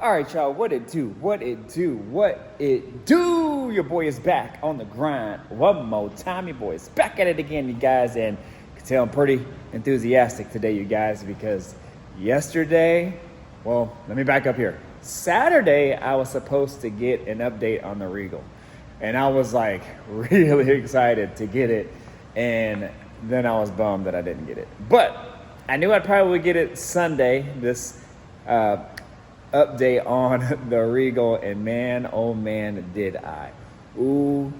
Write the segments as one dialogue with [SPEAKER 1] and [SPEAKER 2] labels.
[SPEAKER 1] All right, y'all, what it do? What it do? What it do? Your boy is back on the grind one more time. Your boy is back at it again, you guys, and you can tell I'm pretty enthusiastic today, you guys, because yesterday, well, let me back up here. Saturday, I was supposed to get an update on the Regal, and I was like really excited to get it, and then I was bummed that I didn't get it. But I knew I'd probably get it Sunday, this update on the Regal, and man, oh man, did I. Ooh,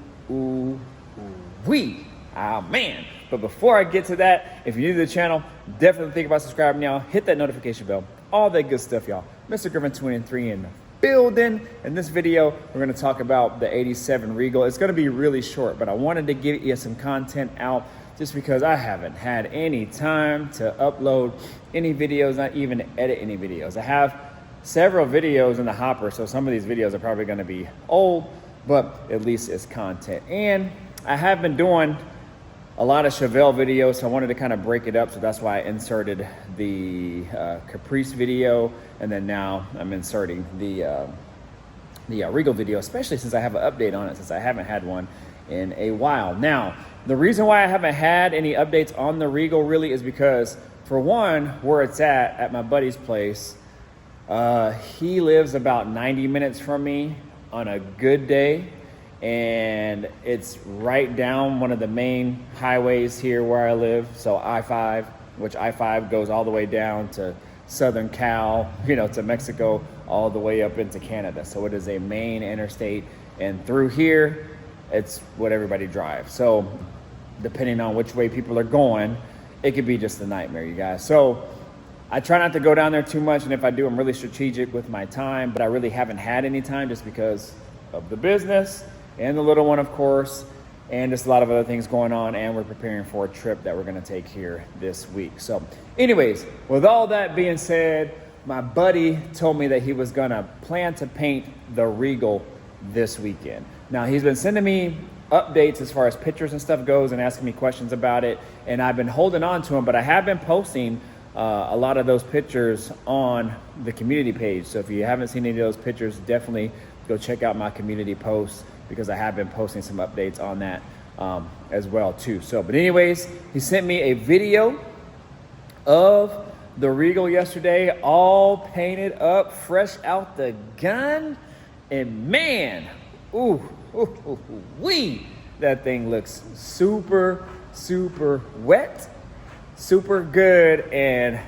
[SPEAKER 1] wee. Ah, man. But before I get to that, if you're new to the channel, definitely think about subscribing now. Hit that notification bell. All that good stuff, y'all. Mr. Griffin 23 in the building. In this video, we're going to talk about the 87 Regal. It's going to be really short, but I wanted to get you some content out just because I haven't had any time to upload any videos, not even edit any videos. I have several videos in the hopper, so some of these videos are probably going to be old, but at least it's content. And I have been doing a lot of Chevelle videos, so I wanted to kind of break it up, so that's why I inserted the Caprice video, and then now I'm inserting the Regal video, especially since I have an update on it, since I haven't had one in a while. Now, the reason why I haven't had any updates on the Regal really is because, for one, where it's at my buddy's place, he lives about 90 minutes from me on a good day, and it's right down one of the main highways here where I live. So I-5, which I-5 goes all the way down to Southern Cal, to Mexico, all the way up into Canada. So it is a main interstate, and through here, it's what everybody drives. So depending on which way people are going, it could be just a nightmare, you guys. So I try not to go down there too much, and if I do, I'm really strategic with my time, but I really haven't had any time just because of the business and the little one, of course, and just a lot of other things going on, and we're preparing for a trip that we're gonna take here this week. So anyways, with all that being said, my buddy told me that he was gonna plan to paint the Regal this weekend. Now, he's been sending me updates as far as pictures and stuff goes and asking me questions about it, and I've been holding on to them, but I have been posting a lot of those pictures on the community page. So if you haven't seen any of those pictures, definitely go check out my community posts, because I have been posting some updates on that as well too. So, but anyways, he sent me a video of the Regal yesterday, all painted up, fresh out the gun, and man, that thing looks super wet, super good, and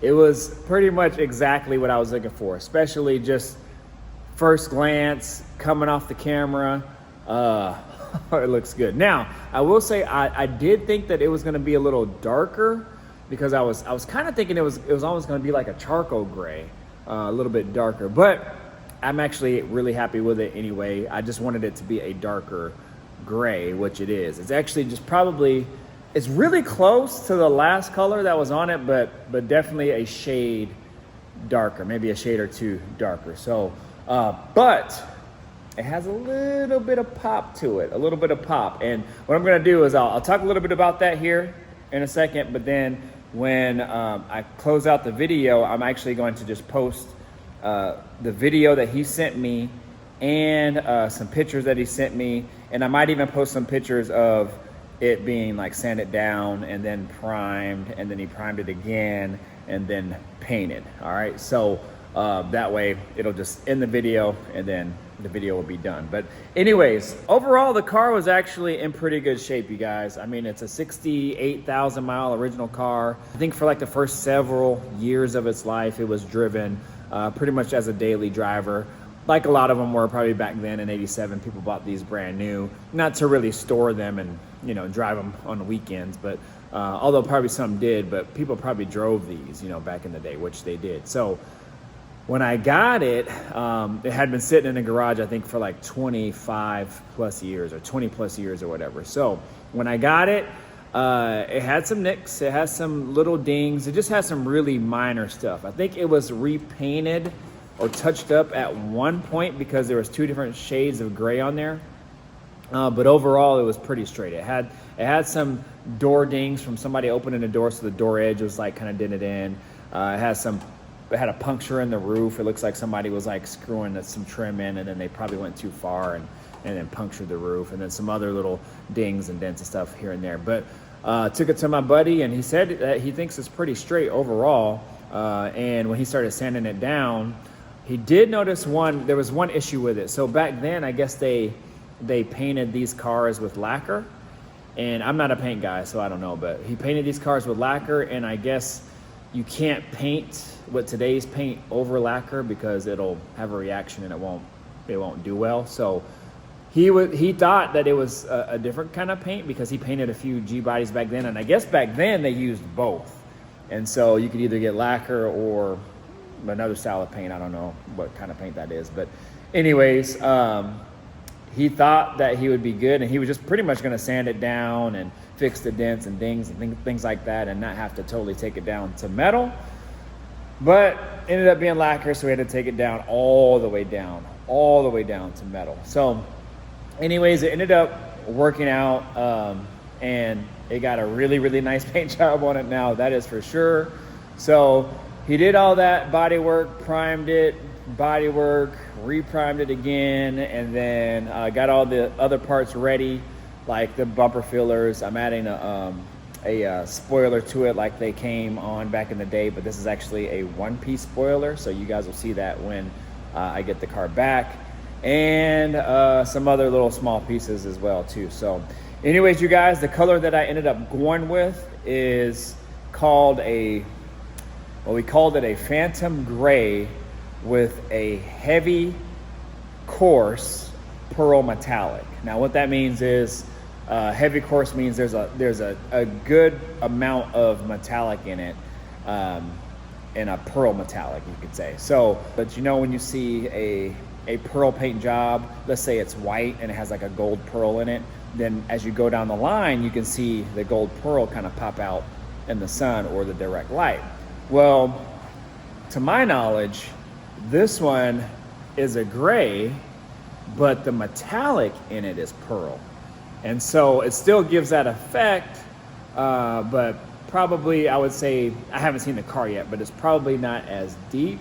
[SPEAKER 1] it was pretty much exactly what I was looking for, especially just first glance coming off the camera. It looks good. Now, I will say I did think that it was going to be a little darker, because I was kind of thinking it was almost going to be like a charcoal gray, a little bit darker, but I'm actually really happy with it anyway. I just wanted it to be a darker gray, which it is. It's actually just probably, it's really close to the last color that was on it, but definitely a shade darker, maybe a shade or two darker. So, but it has a little bit of pop to it, a little bit of pop. And what I'm gonna do is I'll talk a little bit about that here in a second, but then when I close out the video, I'm actually going to just post the video that he sent me and some pictures that he sent me, and I might even post some pictures of it being like sanded down and then primed, and then he primed it again and then painted. All right, so that way it'll just end the video, and then the video will be done. But anyways, overall the car was actually in pretty good shape, you guys. I mean, it's a 68,000 mile original car. I think for like the first several years of its life, it was driven pretty much as a daily driver, like a lot of them were probably back then in 87. People bought these brand new, not to really store them and drive them on the weekends, but although probably some did, but people probably drove these back in the day, which they did. So when I got it, it had been sitting in the garage, I think, for like 25 plus years or 20 plus years or whatever. So when I got it, it had some nicks, it has some little dings, it just has some really minor stuff. I think it was repainted or touched up at one point because there was two different shades of gray on there. But overall, it was pretty straight. It had some door dings from somebody opening the door, so the door edge was like kind of dented in. It has some had a puncture in the roof. It looks like somebody was like screwing some trim in, and then they probably went too far and then punctured the roof, and then some other little dings and dents and stuff here and there. But took it to my buddy, and he said that he thinks it's pretty straight overall. And when he started sanding it down, he did notice there was one issue with it. So back then, I guess they painted these cars with lacquer, and I'm not a paint guy, so I don't know, but he painted these cars with lacquer, and I guess you can't paint with today's paint over lacquer because it'll have a reaction and it won't do well. So he thought that it was a different kind of paint because he painted a few G bodies back then, and I guess back then they used both. And so you could either get lacquer or another style of paint. I don't know what kind of paint that is, but anyways, he thought that he would be good, and he was just pretty much going to sand it down and fix the dents and dings and things like that, and not have to totally take it down to metal. But ended up being lacquer, so we had to take it down all the way down to metal. So anyways, it ended up working out, and it got a really, really nice paint job on it now, that is for sure. So he did all that body work, primed it, body work, reprimed it again, and then got all the other parts ready, like the bumper fillers. I'm adding a spoiler to it like they came on back in the day, but this is actually a one-piece spoiler, so you guys will see that when I get the car back, and some other little small pieces as well too. So anyways, you guys, the color that I ended up going with is called we called it a Phantom Gray with a heavy coarse pearl metallic. Now what that means is heavy coarse means there's a good amount of metallic in it, in a pearl metallic, you could say. So, but you know, when you see a pearl paint job, let's say it's white and it has like a gold pearl in it, then as you go down the line, you can see the gold pearl kind of pop out in the sun or the direct light. Well, to my knowledge, this one is a gray, but the metallic in it is pearl. And so it still gives that effect, but probably, I would say, I haven't seen the car yet, but it's probably not as deep,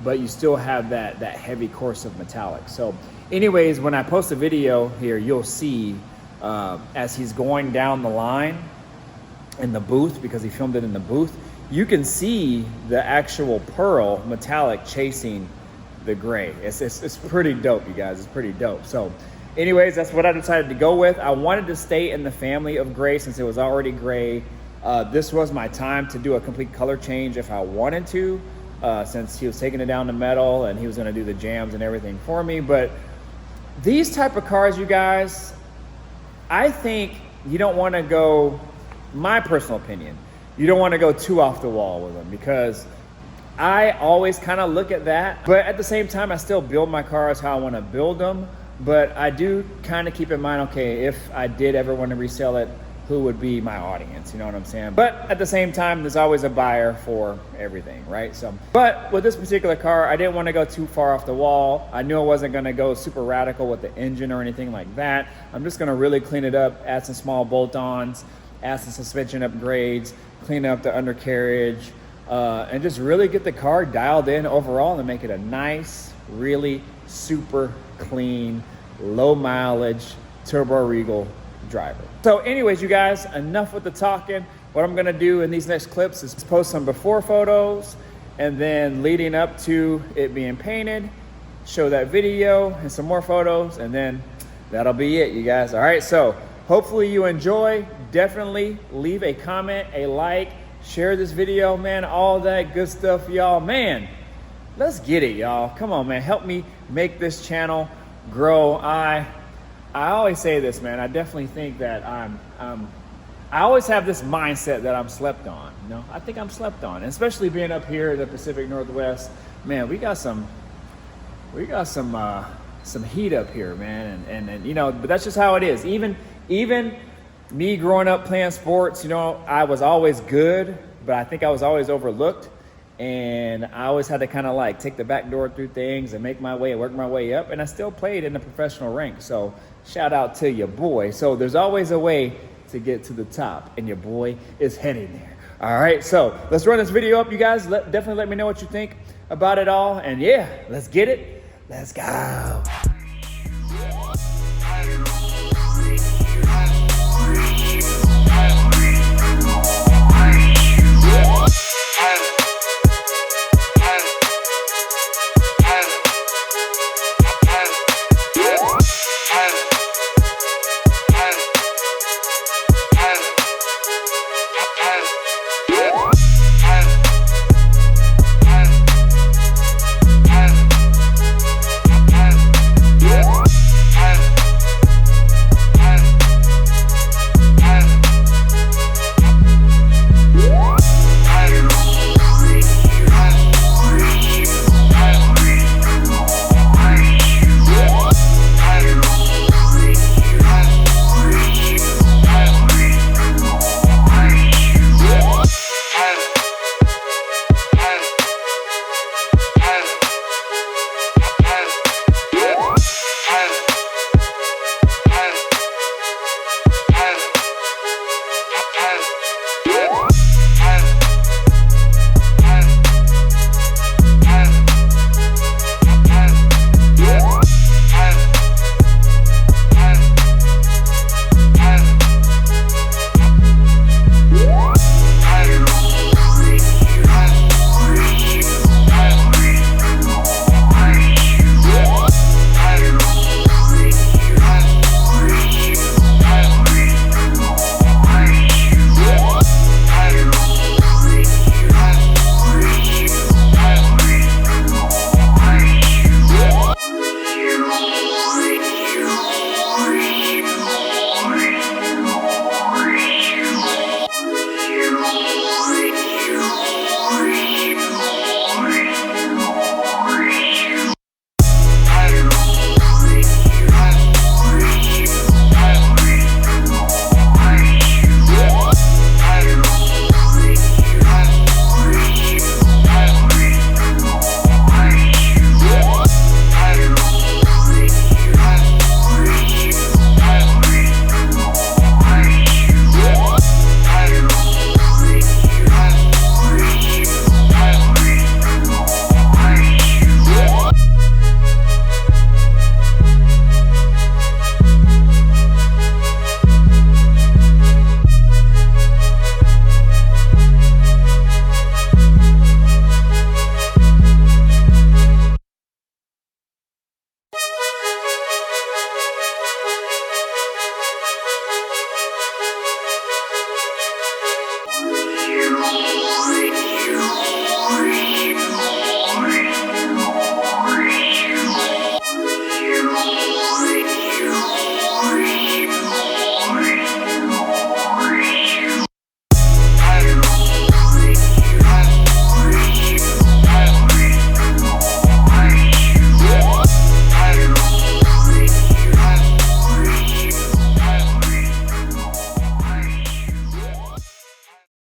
[SPEAKER 1] but you still have that heavy course of metallic. So anyways, when I post a video here, you'll see as he's going down the line in the booth, because he filmed it in the booth, you can see the actual pearl metallic chasing the gray. It's pretty dope, you guys. It's pretty dope. So anyways, that's what I decided to go with. I wanted to stay in the family of gray since it was already gray. This was my time to do a complete color change if I wanted to, since he was taking it down to metal and he was going to do the jams and everything for me. But these type of cars, you guys, I think you don't want to go, my personal opinion, you don't want to go too off the wall with them, because I always kind of look at that, but at the same time, I still build my cars how I want to build them. But I do kind of keep in mind, okay, if I did ever want to resell it, who would be my audience? You know what I'm saying? But at the same time, there's always a buyer for everything, right? So, but with this particular car, I didn't want to go too far off the wall. I knew I wasn't going to go super radical with the engine or anything like that. I'm just going to really clean it up, add some small bolt-ons, add some suspension upgrades, clean up the undercarriage, and just really get the car dialed in overall and make it a nice, really super clean, low mileage turbo Regal driver. So anyways, you guys, enough with the talking. What I'm gonna do in these next clips is post some before photos, and then leading up to it being painted, show that video and some more photos, and then that'll be it, you guys. All right, so hopefully you enjoy. Definitely leave a comment, a like, share this video, man, all that good stuff, y'all. Man, let's get it, y'all. Come on, man, help me make this channel grow. I always say this, man. I definitely think that I always have this mindset that I'm slept on. You know, I think I'm slept on, and especially being up here in the Pacific Northwest, man. We got some heat up here, man, and you know, but that's just how it is. Even me growing up playing sports, you know, I was always good, but I think I was always overlooked. And I always had to kind of like take the back door through things and make my way and work my way up. And I still played in the professional rank. So shout out to your boy. So there's always a way to get to the top, and your boy is heading there. All right, so let's run this video up, you guys. Definitely let me know what you think about it all. And yeah, let's get it. Let's go.